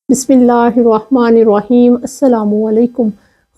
بسم اللہ الرحمن الرحیم۔ السلام علیکم۔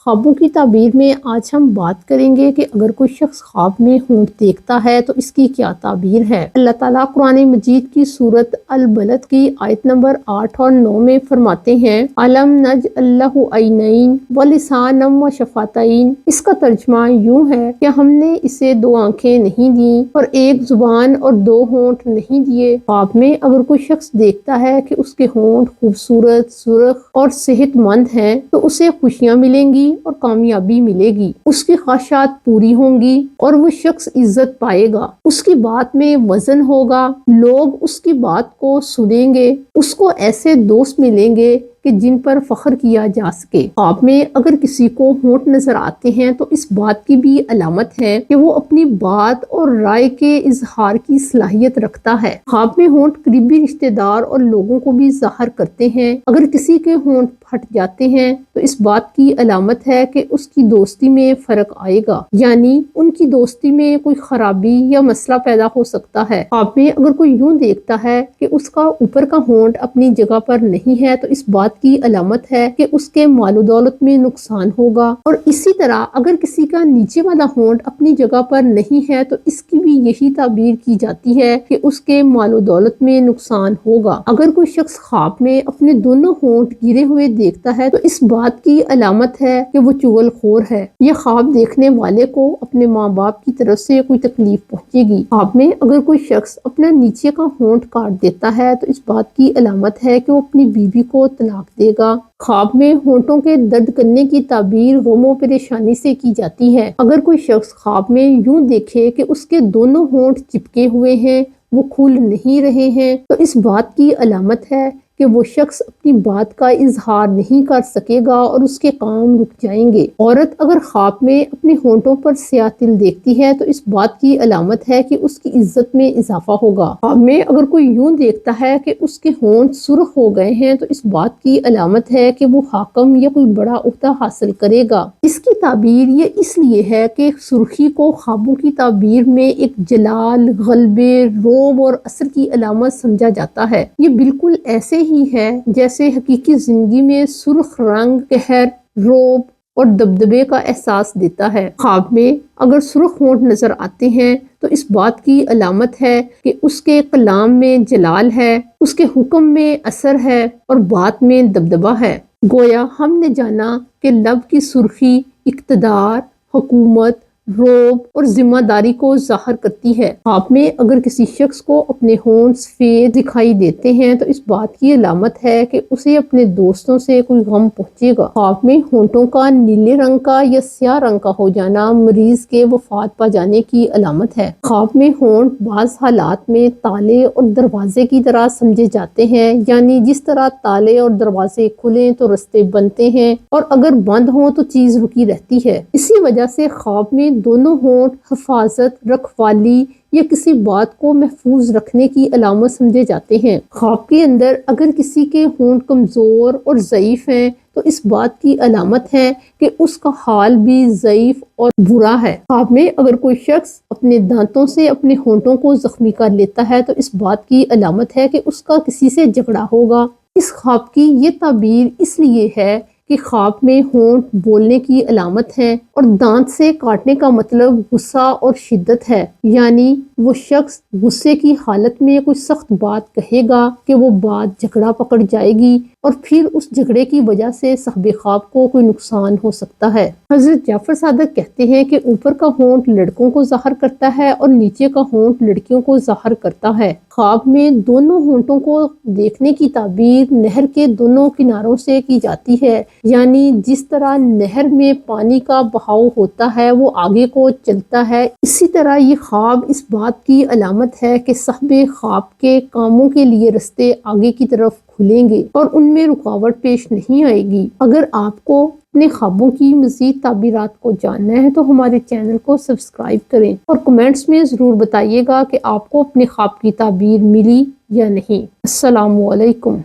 خوابوں کی تعبیر میں آج ہم بات کریں گے کہ اگر کوئی شخص خواب میں اونٹ دیکھتا ہے تو اس کی کیا تعبیر ہے۔ اللہ تعالیٰ قرآن مجید کی سورت البلد کی آیت نمبر 8 اور 9 میں فرماتے ہیں الم نجعل لہ عینین ولسانا وشفتین۔ اس کا ترجمہ یوں ہے کہ ہم نے اسے 2 آنکھیں نہیں دیں اور 1 زبان اور 2 ہونٹ نہیں دیے۔ خواب میں اگر کوئی شخص دیکھتا ہے کہ اس کے ہونٹ خوبصورت، سرخ اور صحت مند ہیں تو اسے خوشیاں ملیں گی اور کامیابی ملے گی، اس کی خواہشات پوری ہوں گی اور وہ شخص عزت پائے گا، اس کی بات میں وزن ہوگا، لوگ اس کی بات کو سنیں گے، اس کو ایسے دوست ملیں گے کہ جن پر فخر کیا جا سکے۔ خواب میں اگر کسی کو ہونٹ نظر آتے ہیں تو اس بات کی بھی علامت ہے کہ وہ اپنی بات اور رائے کے اظہار کی صلاحیت رکھتا ہے۔ خواب میں ہونٹ قریبی رشتہ دار اور لوگوں کو بھی ظاہر کرتے ہیں۔ اگر کسی کے ہونٹ پھٹ جاتے ہیں تو اس بات کی علامت ہے کہ اس کی دوستی میں فرق آئے گا، یعنی ان کی دوستی میں کوئی خرابی یا مسئلہ پیدا ہو سکتا ہے۔ خواب میں اگر کوئی یوں دیکھتا ہے کہ اس کا اوپر کا ہونٹ اپنی جگہ پر نہیں ہے تو اس بات کی علامت ہے کہ اس کے مال و دولت میں نقصان ہوگا، اور اسی طرح اگر کسی کا نیچے والا ہونٹ اپنی جگہ پر نہیں ہے تو اس کی بھی یہی تعبیر کی جاتی ہے کہ اس کے مال و دولت میں نقصان ہوگا۔ اگر کوئی شخص خواب میں اپنے دونوں ہونٹ گرے ہوئے دیکھتا ہے تو اس بات کی علامت ہے کہ وہ چغل خور ہے۔ یہ خواب دیکھنے والے کو اپنے ماں باپ کی طرف سے کوئی تکلیف پہنچے گی۔ خواب میں اگر کوئی شخص اپنا نیچے کا ہونٹ کاٹ دیتا ہے تو اس بات کی علامت ہے کہ وہ اپنی بیوی کو طلاق دے گا۔ خواب میں ہونٹوں کے درد کرنے کی تعبیر غم و پریشانی سے کی جاتی ہے۔ اگر کوئی شخص خواب میں یوں دیکھے کہ اس کے دونوں ہونٹ چپکے ہوئے ہیں، وہ کھل نہیں رہے ہیں، تو اس بات کی علامت ہے کہ وہ شخص اپنی بات کا اظہار نہیں کر سکے گا اور اس کے کام رک جائیں گے۔ عورت اگر خواب میں اپنے ہونٹوں پر سیاہ تل دیکھتی ہے تو اس بات کی علامت ہے کہ اس کی عزت میں اضافہ ہوگا۔ خواب میں اگر کوئی یوں دیکھتا ہے کہ اس کے ہونٹ سرخ ہو گئے ہیں تو اس بات کی علامت ہے کہ وہ حاکم یا کوئی بڑا عہدہ حاصل کرے گا۔ اس کی تعبیر یہ اس لیے ہے کہ سرخی کو خوابوں کی تعبیر میں ایک جلال، غلبے، رعب اور اثر کی علامت سمجھا جاتا ہے۔ یہ بالکل ایسے ہی ہے جیسے حقیقی زندگی میں سرخ رنگ قہر، رعب اور دبدبے کا احساس دیتا ہے۔ خواب میں اگر سرخ ہونٹ نظر آتے ہیں تو اس بات کی علامت ہے کہ اس کے کلام میں جلال ہے، اس کے حکم میں اثر ہے اور بات میں دبدبہ ہے۔ گویا ہم نے جانا کہ لب کی سرخی اقتدار، حکومت، رعب اور ذمہ داری کو ظاہر کرتی ہے۔ خواب میں اگر کسی شخص کو اپنے ہونٹ سفید دکھائی دیتے ہیں تو اس بات کی علامت ہے کہ اسے اپنے دوستوں سے کوئی غم پہنچے گا۔ خواب میں ہونٹوں کا نیلے رنگ کا یا سیاہ رنگ کا ہو جانا مریض کے وفات پا جانے کی علامت ہے۔ خواب میں ہونٹ بعض حالات میں تالے اور دروازے کی طرح سمجھے جاتے ہیں، یعنی جس طرح تالے اور دروازے کھلیں تو رستے بنتے ہیں اور اگر بند ہوں تو چیز رکی رہتی ہے۔ اسی وجہ سے خواب میں دونوں ہونٹ حفاظت، رکھوالی یا کسی بات کو محفوظ رکھنے کی علامت سمجھے جاتے ہیں۔ خواب کے اندر اگر کسی کے ہونٹ کمزور اور ضعیف ہیں تو اس بات کی علامت ہے کہ اس کا حال بھی ضعیف اور برا ہے۔ خواب میں اگر کوئی شخص اپنے دانتوں سے اپنے ہونٹوں کو زخمی کر لیتا ہے تو اس بات کی علامت ہے کہ اس کا کسی سے جھگڑا ہوگا۔ اس خواب کی یہ تعبیر اس لیے ہے کہ خواب میں ہونٹ بولنے کی علامت ہے اور دانت سے کاٹنے کا مطلب غصہ اور شدت ہے، یعنی وہ شخص غصے کی حالت میں کوئی سخت بات کہے گا کہ وہ بات جھگڑا پکڑ جائے گی اور پھر اس جھگڑے کی وجہ سے صاحب خواب کو کوئی نقصان ہو سکتا ہے۔ حضرت جعفر صادق کہتے ہیں کہ اوپر کا ہونٹ لڑکوں کو ظاہر کرتا ہے اور نیچے کا ہونٹ لڑکیوں کو ظاہر کرتا ہے۔ خواب میں دونوں ہونٹوں کو دیکھنے کی تعبیر نہر کے دونوں کناروں سے کی جاتی ہے، یعنی جس طرح نہر میں پانی کا بہاؤ ہوتا ہے وہ آگے کو چلتا ہے، اسی طرح یہ خواب اس بات کی علامت ہے کہ صاحب خواب کے کاموں کے لیے رستے آگے کی طرف کھلیں گے اور ان میں رکاوٹ پیش نہیں آئے گی۔ اگر آپ کو اپنے خوابوں کی مزید تعبیرات کو جاننا ہے تو ہمارے چینل کو سبسکرائب کریں اور کمنٹس میں ضرور بتائیے گا کہ آپ کو اپنے خواب کی تعبیر ملی یا نہیں۔ السلام علیکم۔